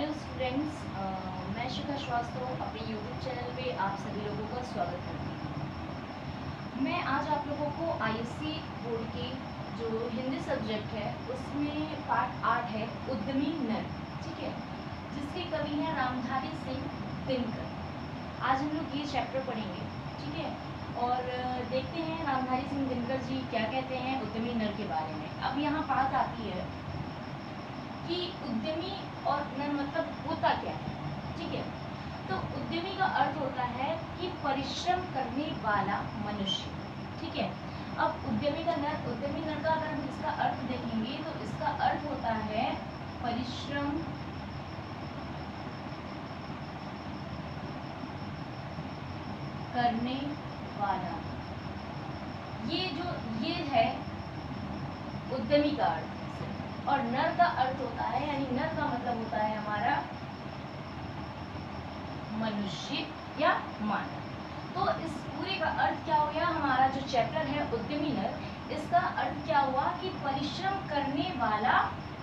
Hello students, मैं शिखा श्रीवास्तव अपने YouTube channel पे आप सभी लोगों का स्वागत करती हूँ। मैं आज आप लोगों को आईएससी बोर्ड के जो हिंदी सब्जेक्ट है उसमें पार्ट 8 है उद्यमी नर, ठीक है, जिसके कवि हैं रामधारी सिंह दिनकर। आज हम लोग ये चैप्टर पढ़ेंगे, ठीक है, और देखते हैं रामधारी सिंह दिनकर जी क्या कहते हैं उद्यमी नर के बारे में। अब यहाँ बात आती है कि उद्यमी और नर मतलब होता क्या है, ठीक है। तो उद्यमी का अर्थ होता है कि परिश्रम करने वाला मनुष्य, ठीक है। अब उद्यमी नर का अगर हम इसका अर्थ देखेंगे तो इसका अर्थ होता है परिश्रम करने वाला। ये है उद्यमी का अर्थ। और नर का अर्थ होता है, यानी नर का मतलब होता है हमारा मनुष्य या मानव। तो इस पूरे का अर्थ क्या हो गया, हमारा जो चैप्टर है उद्यमी नर, इसका अर्थ क्या हुआ कि परिश्रम करने वाला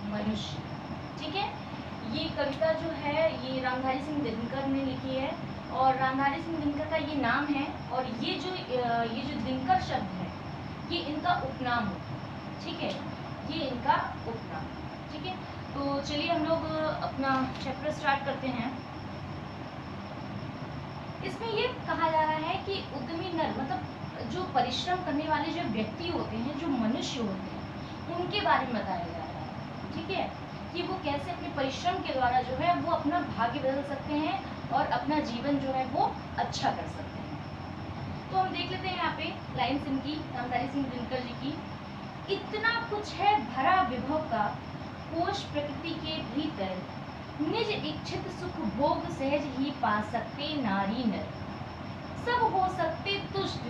मनुष्य, ठीक है। ये कविता जो है ये रामधारी सिंह दिनकर ने लिखी है और रामधारी सिंह दिनकर का ये नाम है। और ये जो दिनकर शब्द है ये इनका उपनाम होता है, ठीक है, ये इनका उपनाम, ठीक है। तो चलिए हम लोग अपना चैप्टर स्टार्ट करते हैं। इसमें ये कहा जा रहा है कि उद्यमी नर मतलब जो परिश्रम करने वाले जो व्यक्ति होते हैं, जो मनुष्य होते हैं, उनके बारे में बताया जा रहा है, ठीक है, कि वो कैसे अपने परिश्रम के द्वारा जो है वो अपना भाग्य बदल सकते हैं और अपना जीवन जो है वो अच्छा कर सकते हैं। तो हम देख लेते हैं यहाँ पे लाइन्स इनकी रामधारी सिंह दिनकर जी की। इतना कुछ है भरा विभव का कोश प्रकृति के भीतर, निज इच्छित सुख भोग सहज ही पा सकते नारी नर। सब हो सकते तुष्ट,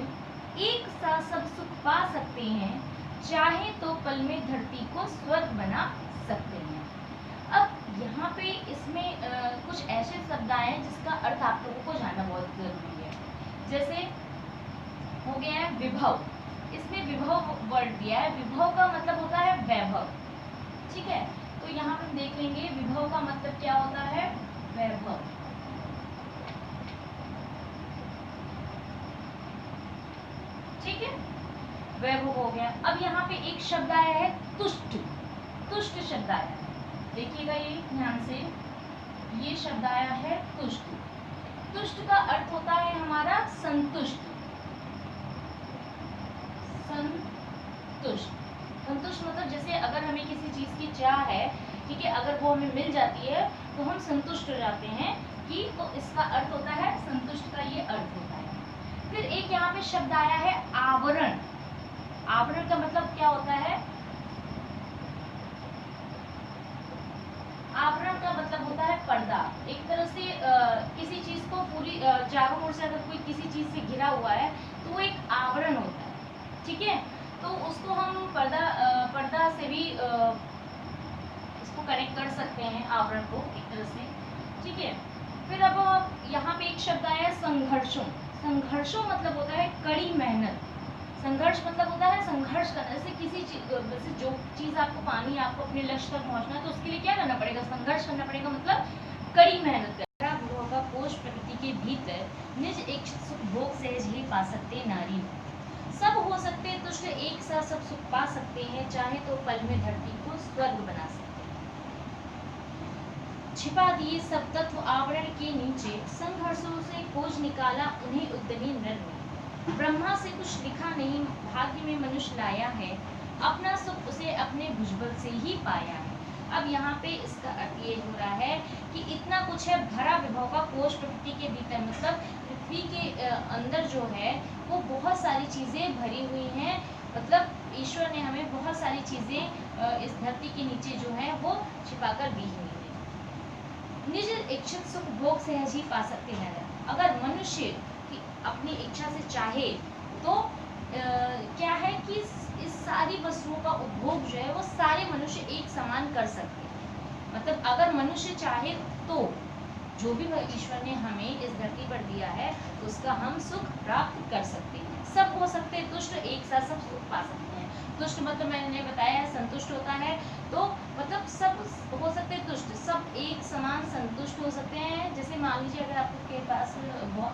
एक सा सब सुख पा सकते हैं, चाहे तो पल में धरती को स्वर्ग बना सकते हैं। अब यहाँ पे इसमें कुछ ऐसे शब्द आए हैं जिसका अर्थ आप लोगों को जानना बहुत जरूरी है। जैसे हो गया है विभव, इसमें विभव वर्ड दिया है। विभव का मतलब होता है वैभव, ठीक है। तो यहाँ पे हम देख लेंगे विभव का मतलब क्या होता है, वैभव, ठीक है, वैभव हो गया। अब यहाँ पे एक शब्द आया है तुष्ट, तुष्ट शब्द आया है, देखिएगा ये ध्यान से, ये शब्द आया है तुष्ट। तुष्ट का अर्थ होता है हमारा संतुष्ट, संतुष्ट। संतुष्ट मतलब जैसे अगर हमें किसी चीज की चाह है, ठीक है, अगर वो हमें मिल जाती है तो हम संतुष्ट हो जाते हैं कि, तो इसका अर्थ होता है संतुष्ट का ये अर्थ होता है। फिर एक यहाँ पे शब्द आया है आवरण। आवरण का मतलब क्या होता है, आवरण का मतलब होता है पर्दा। एक तरह से किसी चीज को पूरी चारों ओर से अगर कोई किसी चीज से घिरा हुआ है तो वो एक आवरण होता है, ठीक है। तो उसको हम पर्दा से भी इसको कनेक्ट कर सकते हैं, आवरण को एक तरह से, ठीक है। फिर अब यहाँ पे एक शब्द आया है संघर्षों। संघर्षों मतलब होता है कड़ी मेहनत। संघर्ष मतलब होता है संघर्ष करना। जैसे किसी चीज, जैसे जो चीज आपको पानी है, आपको अपने लक्ष्य तक पहुंचना है, तो उसके लिए क्या करना पड़ेगा, संघर्ष करना पड़ेगा, मतलब कड़ी मेहनत करना। होगा कोश प्रकृति के भीतर, निज इच्छित सुख भोग सहज ही पा सकते नारी। सब हो सकते तुष्ट, एक साथ सब सुख पा सकते हैं, चाहे तो पल में धरती को स्वर्ग बना सकते हैं। छिपा दिए सब तत्व आवरण के नीचे, संघर्षों से खोज निकाला उन्हें उद्यमी नर ने। ब्रह्मा से कुछ लिखा नहीं, भाग्य में मनुष्य लाया है, अपना सुख उसे अपने भुजबल से ही पाया है। अब यहाँ पे इसका अर्थ ये हो रहा है कि इतना कुछ है भरा विभव का कोश प्रकृति के भीतर, मतलब पृथ्वी के अंदर जो है वो बहुत सारी चीजें भरी हुई हैं। मतलब ईश्वर ने हमें बहुत सारी चीजें इस धरती के नीचे जो है वो छिपाकर दी हुई है। निज इच्छित सुख भोग सहज ही पा सकते हैं। अगर मनुष्य अपनी इच्छा से चाहे तो क्या है कि इस सारी वस्तुओं का उपभोग जो है वो सारे मनुष्य एक समान कर सकते हैं। मतलब अगर मनुष्य चाहे तो जो भी ईश्वर ने हमें इस धरती पर दिया है उसका हम सुख प्राप्त कर सकते हैं। सब हो सकते हैं तुष्ट, एक साथ सब सुख पा सकते हैं। तुष्ट मतलब मैंने बताया है संतुष्ट होता है, तो मतलब सब हो सकते हैं तुष्ट, सब एक समान संतुष्ट हो सकते हैं। जैसे मान लीजिए अगर आपके पास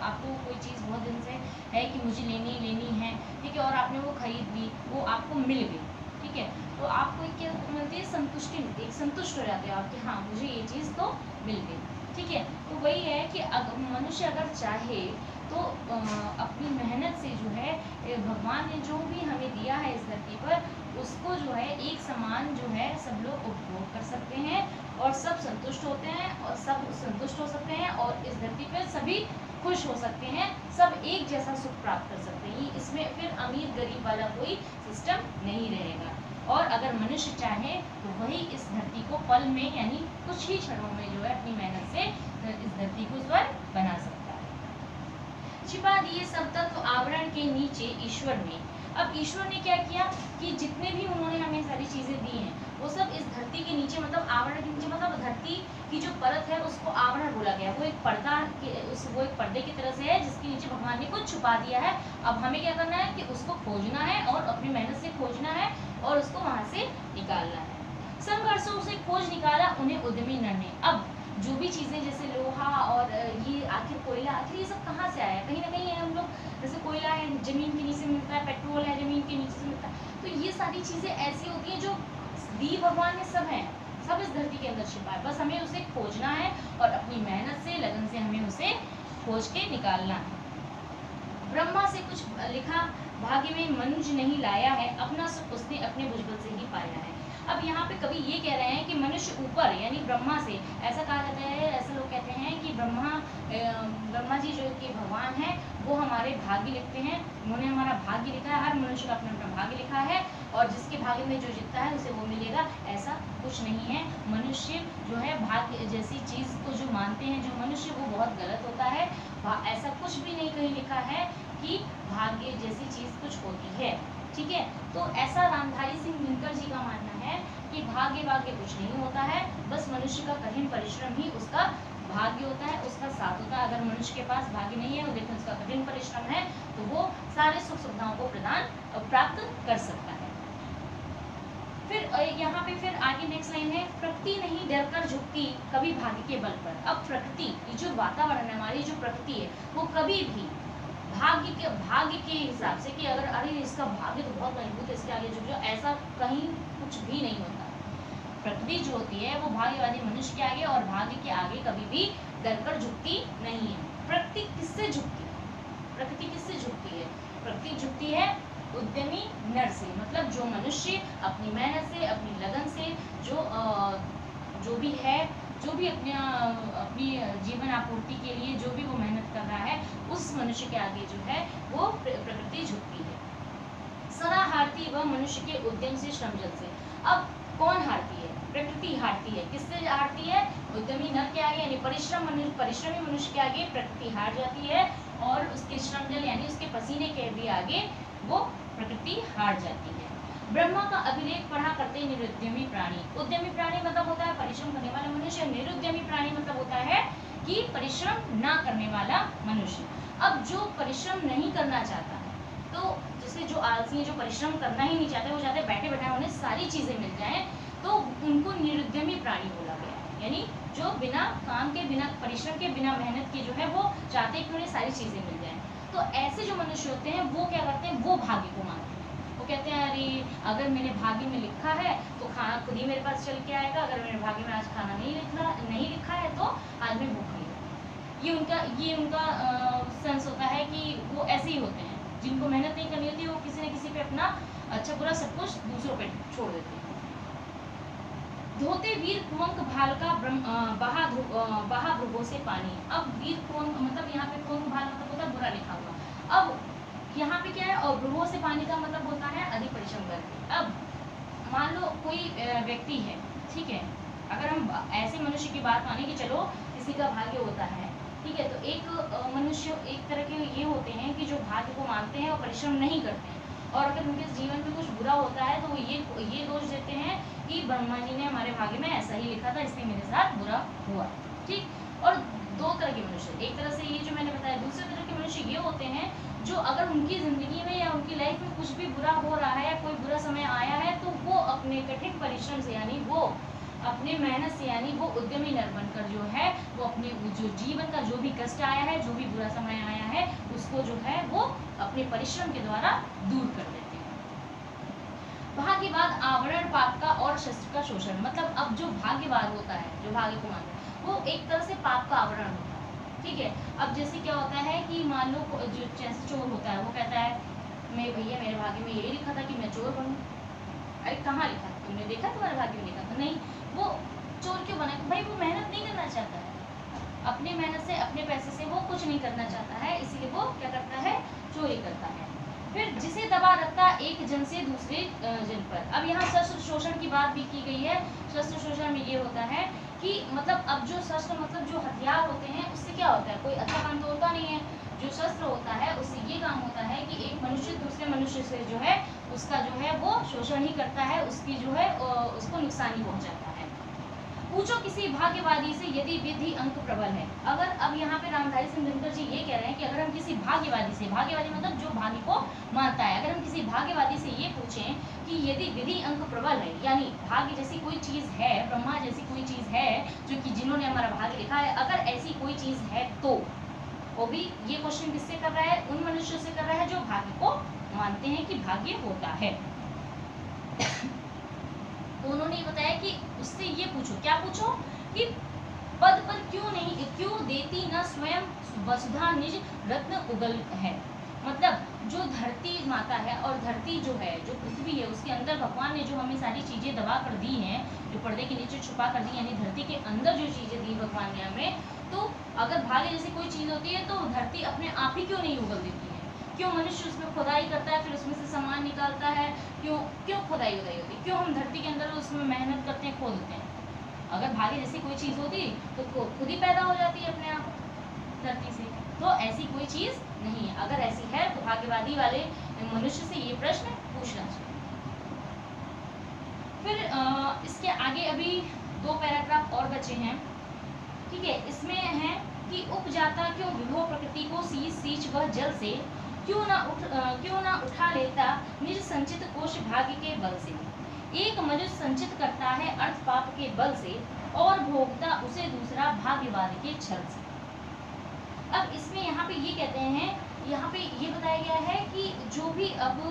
आपको कोई चीज़ बहुत दिन से है कि मुझे लेनी है, ठीक है, और आपने वो खरीद ली, वो आपको मिल गई, ठीक है, तो आपको एक क्या मिलती है, संतुष्टि मिलती है, संतुष्ट हो जाते हो आप कि हाँ मुझे ये चीज़ तो मिल गई, ठीक है। तो वही है कि मनुष्य अगर चाहे तो अपनी मेहनत से जो है भगवान ने जो भी हमें दिया है इस धरती पर, उसको जो है एक समान जो है सब लोग उपभोग कर सकते हैं और सब संतुष्ट होते हैं और सब संतुष्ट हो सकते हैं और इस धरती पर सभी खुश हो सकते हैं, सब एक जैसा सुख प्राप्त कर सकते हैं। इसमें फिर अमीर गरीब वाला कोई सिस्टम नहीं रहेगा। और अगर मनुष्य चाहे तो वही इस धरती को पल में यानी कुछ ही क्षणों में जो है अपनी मेहनत से इस धरती को स्वर्ग बना सकता है। छिपा दिए सब तत्व आवरण के नीचे ईश्वर ने। अब ईश्वर ने क्या किया कि जितने भी उन्होंने हमें सारी चीजें दी हैं वो सब इस धरती के नीचे, मतलब आवरण के नीचे, मतलब धरती की जो परत है उसको आवरण बोला गया। वो एक पर्दा वो एक पर्दे की तरह से है जिसके नीचे भगवान ने कुछ छुपा दिया है। अब हमें क्या करना है कि उसको खोजना है और अपनी मेहनत से खोजना है और उसको वहां से निकालना है। संघर्षों से खोज निकाला उन्हें उद्यमी नर ने। अब जो भी चीज़ें जैसे लोहा और ये आखिर कोयला, आखिर ये सब कहाँ से आया है, कहीं ना कहीं है। हम लोग जैसे कोयला है जमीन के नीचे मिलता है, पेट्रोल है जमीन के नीचे से मिलता है, तो ये सारी चीज़ें ऐसी होती हैं जो दी भगवान ने सब हैं, सब इस धरती के अंदर छिपा है, बस हमें उसे खोजना है और अपनी मेहनत से लगन से हमें उसे खोज के निकालना है। ब्रह्मा से कुछ लिखा भाग्य में मनुज नहीं लाया है, अपना सुख उसने अपने भुजबल से ही पाया है। अब यहाँ पे कवि ये कह रहे हैं कि मनुष्य ऊपर यानी ब्रह्मा से, ऐसा कहा जाता है, ऐसे लोग कहते हैं कि ब्रह्मा जी जो कि भगवान है वो हमारे भाग्य लिखते हैं, उन्होंने हमारा भाग्य लिखा है, हर मनुष्य का अपना अपना भाग्य लिखा है और जिसके भाग्य में जो जीतता है उसे वो मिलेगा, ऐसा कुछ नहीं है। मनुष्य जो है भाग्य जैसी चीज़ को जो मानते हैं जो मनुष्य, वो बहुत गलत होता है। ऐसा कुछ भी नहीं कहीं लिखा है कि भाग्य जैसी चीज़ कुछ होती है, ठीक है। तो ऐसा रामधारी सिंह दिनकर जी का मानना है कि भाग्य कुछ नहीं होता है, बस मनुष्य का कठिन परिश्रम ही उसका भाग्य होता है, उसका साथ होता है। अगर मनुष्य के पास भाग्य नहीं है, लेकिन उसका कठिन परिश्रम है, तो वो सारे सुख सुविधाओं को प्राप्त कर सकता है। फिर यहाँ पे फिर आगे नेक्स्ट लाइन है, प्रकृति नहीं डरकर झुकती कभी भाग्य के बल पर। अब प्रकृति, जो वातावरण है, हमारी जो प्रकृति है, वो कभी भी भाग्य के हिसाब से कि अगर अरे इसका भाग्य तो बहुत मजबूत है इसके आगे झुक जाओ, ऐसा कहीं कुछ भी नहीं होता। प्रकृति जो होती है वो भाग्यवादी मनुष्य के आगे और भाग्य के आगे कभी भी डरकर झुकती नहीं है। प्रकृति किससे झुकती है? प्रकृति किससे झुकती है? प्रकृति झुकती है उद्यमी नर से, मतलब जो मनुष्य अपनी मेहनत से, अपनी लगन से जो भी है, जो भी अपनी जीवन आपूर्ति के लिए जो भी वो मेहनत कर रहा है, उस मनुष्य के आगे जो है वो प्रकृति झुकती है। सदा हारती वह मनुष्य के उद्यम से, श्रमजल से। अब कौन हारती है? प्रकृति हारती है। किससे हारती है? उद्यमी नर के आगे यानी परिश्रमी मनुष्य के आगे प्रकृति हार जाती है और उसके श्रमजल यानी उसके पसीने के भी आगे वो प्रकृति हार जाती है। ब्रह्मा का अभिलेख पढ़ा करते निरुद्यमी प्राणी। उद्यमी प्राणी मतलब होता है परिश्रम करने वाला मनुष्य, निरुद्यमी प्राणी मतलब होता है कि परिश्रम ना करने वाला मनुष्य। अब जो परिश्रम नहीं करना चाहता है, तो जैसे जो आलसी है, जो परिश्रम करना ही नहीं चाहते, वो चाहते बैठे बैठे उन्हें सारी चीजें मिल जाएं, तो उनको निरुद्यमी प्राणी बोला गया है। यानी जो बिना काम के, बिना परिश्रम के, बिना मेहनत के जो है वो चाहते हैं कि उन्हें सारी चीजें मिल जाएं। तो ऐसे जो मनुष्य होते हैं वो क्या करते हैं, वो भाग्य को मानते हैं। वो कहते हैं अरे अगर मेरे भाग्य में लिखा है तो खाना खुद ही मेरे पास चल के आएगा, अगर मेरे भाग्य में आज खाना नहीं लिखा है तो आज मैं भूख नहीं। ये उनका सेंस होता है कि वो ऐसे ही होते हैं, जिनको मेहनत नहीं करनी होती वो किसी न किसी पे अपना अच्छा बुरा सब कुछ दूसरों पे छोड़ देते हैं। धोते वीर कुंवक भाल का बहा भ्रुवों से पानी। अब वीर कुंवक मतलब यहाँ पे कुंवक भाल मतलब होता है बुरा लिखा हुआ। अब यहाँ पे क्या है, और भ्रुवों से पानी का मतलब होता है अधिक परिश्रम करके। अब मान लो कोई व्यक्ति है, ठीक है, अगर हम ऐसे मनुष्य की बात माने कि चलो किसी का भाग्य होता है, ठीक है, तो एक मनुष्य एक तरह के ये होते हैं कि जो भाग्य को मानते हैं और परिश्रम नहीं करते हैं, और अगर उनके जीवन में कुछ बुरा होता है तो वो ये दोष देते हैं कि ब्रह्मा जी ने हमारे भाग्य में ऐसा ही लिखा था, इसलिए मेरे साथ बुरा हुआ। ठीक, और दो तरह के मनुष्य, एक तरह से ये जो मैंने बताया, दूसरे तरह के मनुष्य ये होते हैं जो अगर उनकी ज़िंदगी में या उनकी लाइफ में कुछ भी बुरा हो रहा है या कोई बुरा समय आया है तो वो अपने कठिन परिश्रम से यानी वो अपने मेहनत से यानी वो उद्यमी नर बनकर जो है वो अपने जो जीवन का जो भी कष्ट आया है, जो भी बुरा समय आया है, उसको जो है वो अपने परिश्रम के द्वारा दूर कर देते हैं। भाग्यवाद आवरण पाप का और शस्त्र का शोषण। मतलब अब जो भाग्यवाद होता है, जो भाग्य को मानता है, वो एक तरह से पाप का आवरण होता है। ठीक है, अब जैसे क्या होता है कि मान लो जो जैसे चोर होता है वो कहता है मैं भैया मेरे भाग्य में यही लिखा था कि मैं चोर बनूं। अरे कहाँ लिखा, तुमने देखा तुम्हारे भाग्य में लिखा था? नहीं। वो चोर क्यों बना? भाई वो मेहनत नहीं करना चाहता है, अपनी मेहनत से अपने पैसे से वो कुछ नहीं करना चाहता है, इसीलिए वो क्या करता है, चोरी करता है। फिर जिसे दबा रखता एक जन से दूसरे जन पर। अब यहाँ शस्त्र शोषण की बात भी की गई है। शस्त्र शोषण में ये होता है कि मतलब अब जो शस्त्र मतलब जो हथियार होते हैं उससे क्या होता है, कोई अच्छा काम तो होता नहीं है। जो शस्त्र होता है उससे ये काम होता है कि एक मनुष्य दूसरे मनुष्य से जो है उसका जो है वो शोषण ही करता है, उसकी जो है उसको नुकसान ही पहुंचाता है। पूछो किसी भाग्यवादी से यदि विधि अंक प्रबल है। अगर अब यहाँ पे रामधारी सिंह दिनकर जी ये कह रहे हैं कि अगर हम किसी भाग्यवादी से, भाग्यवादी मतलब जो भाग्य को मानता है, अगर हम किसी भाग्यवादी से ये पूछें कि यदि विधि अंक प्रबल है, यानी भाग्य जैसी कोई चीज है, ब्रह्मा जैसी कोई चीज है जो कि जिन्होंने हमारा भाग्य लिखा है, अगर ऐसी कोई चीज है तो वो भी ये क्वेश्चन किससे कर रहा है, उन मनुष्यों से कर रहा है जो भाग्य को मानते हैं कि भाग्य होता है। तो उन्होंने ये बताया कि उससे ये पूछो, क्या पूछो कि पद पर क्यों देती न स्वयं वसुधा निज रत्न उगल है। मतलब जो धरती माता है और धरती जो है, जो पृथ्वी है, उसके अंदर भगवान ने जो हमें सारी चीजें दबा कर दी हैं, जो पर्दे के नीचे छुपा कर दी, यानी धरती के अंदर जो चीजें दी भगवान ने हमें, तो अगर भाग्य जैसी कोई चीज होती है तो धरती अपने आप ही क्यों नहीं उगल देती है? क्यों मनुष्य उसमें खुदाई करता है, फिर उसमें से सामान निकालता है, क्यों खुदाई होती है? क्यों हम धरती के अंदर उसमें मेहनत करते हैं, खोदते हैं? अगर भाग्य जैसी कोई चीज होती तो खुद ही पैदा हो जाती है अपने आप धरती से। तो ऐसी कोई चीज नहीं है। अगर ऐसी है तो भाग्यवादी वाले मनुष्य से ये प्रश्न पूछना चाहिए। फिर इसके आगे अभी 2 पैराग्राफ और बचे हैं। ठीक है, इसमें है कि उपजाता क्यों विभो प्रकृति को सींच वह जल से, क्यों ना उठा लेता निज संचित कोश भाग्य के बल से। एक मनुष्य संचित करता है अर्थ पाप के बल से और भोगता उसे दूसरा भाग्यवाद के छल से। अब इसमें यहाँ पे ये कहते हैं, यहाँ पे ये बताया गया है कि जो भी अब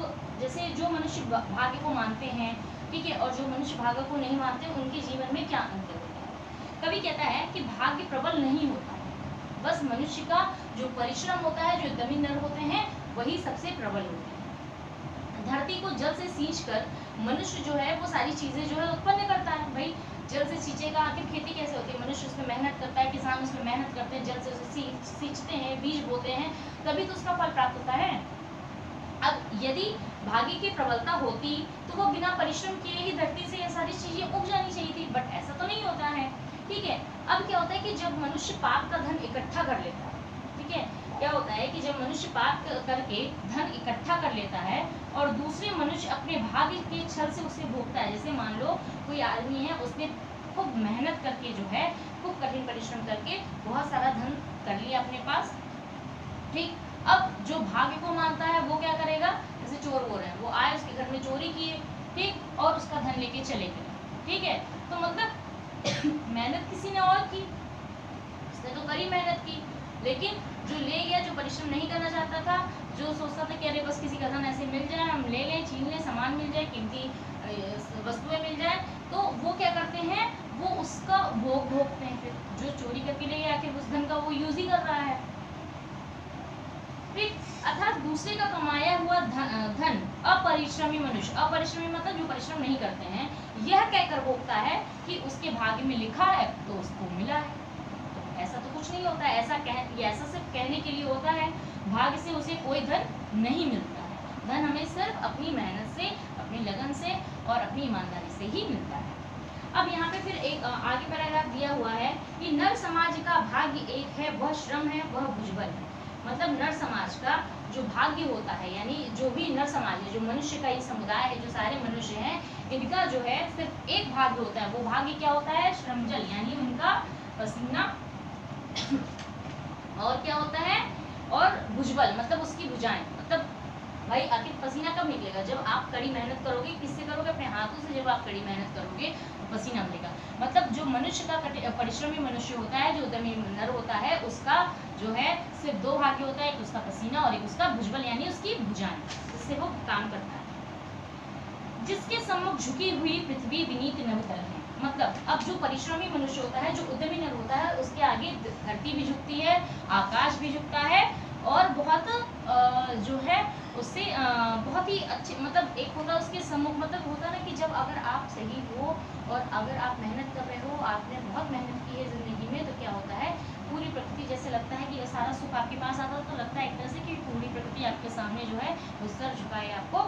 जैसे जो मनुष्य भाग्य को मानते हैं, ठीक है, और जो मनुष्य भाग्य को नहीं मानते उनके जीवन में क्या अंतर होता है। कभी कहता है कि भाग्य प्रबल नहीं होता है, बस मनुष्य का जो परिश्रम होता है, जो दमी नर होते हैं, वही सबसे प्रबल होते हैं। धरती को जल से सींचकर मनुष्य जो है वो सारी चीजें जो है उत्पन्न करता है। भाई जल से सींचेगा, आखिर खेती कैसे होती है? मनुष्य उसमें मेहनत करता है, किसान उसमें मेहनत करते हैं, जल से उसे सींचते हैं, बीज बोते हैं, तभी तो उसका फल प्राप्त होता है। अब यदि भाग्य की प्रबलता होती तो वो बिना परिश्रम किए ही धरती से ये सारी चीजें उग जानी चाहिए थी, बट ऐसा तो नहीं होता है। ठीक है, अब क्या होता है कि जब मनुष्य पाप का धन इकट्ठा कर लेता है, ठीक है, क्या होता है कि जब मनुष्य पाप करके धन इकट्ठा कर लेता है और दूसरे मनुष्य अपने भाग्य के छल से उसे भोगता है। जैसे मान लो कोई आदमी है, उसने खूब मेहनत करके जो है खूब कठिन परिश्रम करके बहुत सारा धन कर लिया अपने पास। ठीक, अब जो भाग्य को मानता है वो क्या करेगा? जैसे चोर हो रहे हैं, वो आए उसके घर में चोरी किए, ठीक, और उसका धन लेके चले गए। ठीक है, तो मतलब मेहनत किसी ने और की, उसने तो करी मेहनत की, लेकिन जो ले गया, जो परिश्रम नहीं करना चाहता था, जो सोचता था कि अरे बस किसी का धन ऐसे मिल जाए, हम ले लें, छीन लें, सामान मिल जाए, कीमती वस्तुएं मिल जाए, तो वो क्या करते हैं, वो उसका भोगते हैं। फिर जो चोरी करके ले गया, आखिर उस धन का वो यूज ही कर रहा है। ठीक, अर्थात दूसरे का कमाया हुआ धन अपरिश्रमी मनुष्य, अपरिश्रमी मतलब जो परिश्रम नहीं करते हैं, यह कहकर भोगता है कि उसके भाग्य में लिखा है तो उसको मिला है। तो ऐसा तो कुछ नहीं होता है, ऐसा सिर्फ कहने के लिए होता है। भाग्य से उसे कोई धन नहीं मिलता है। धन हमें सिर्फ अपनी मेहनत से, अपनी लगन से और अपनी ईमानदारी से ही मिलता है। अब यहाँ पे फिर एक आगे पैराग्राफ दिया हुआ है कि नर समाज का भाग्य एक है, वह श्रम है, वह भुजबल है। मतलब नर समाज का जो भाग्य होता है, यानी जो भी नर समाज है, जो मनुष्य का ये समुदाय है, जो सारे मनुष्य हैं, इनका जो है सिर्फ एक भाग्य होता है। वो भाग्य क्या होता है? श्रमजल, यानी उनका पसीना और क्या होता है, और भुजबल मतलब उसकी भुजाएं, मतलब भाई आखिर पसीना कब निकलेगा, जब आप कड़ी मेहनत करोगे। किससे करोगे, अपने हाथों से। जब आप कड़ी मेहनत करोगे तो पसीना मिलेगा। मतलब जो मनुष्य का परिश्रमी मनुष्य होता है, जो उद्यमी नर होता है, उसका जो है सिर्फ दो भाग्य होता है, एक उसका पसीना और एक उसका भुजबल यानी उसकी भुजाएं, जिससे वो काम करता है। जिसके सम्मुख झुकी हुई पृथ्वी विनीत नभतल है। मतलब अब जो परिश्रमी मनुष्य होता है, जो उद्यमी नर होता है, उसके आगे धरती भी झुकती है, आकाश भी झुकता है, और बहुत जो है उससे बहुत ही अच्छे, मतलब एक होता है उसके सम्मुख, मतलब होता है ना कि जब अगर आप सही हो और अगर आप मेहनत कर रहे हो, आपने बहुत मेहनत की है ज़िंदगी में, तो क्या होता है, पूरी प्रकृति जैसे लगता है कि सारा सुख आपके पास आता है, तो लगता है एक तरह से कि पूरी प्रकृति आपके सामने जो है वो सर झुकाए आपको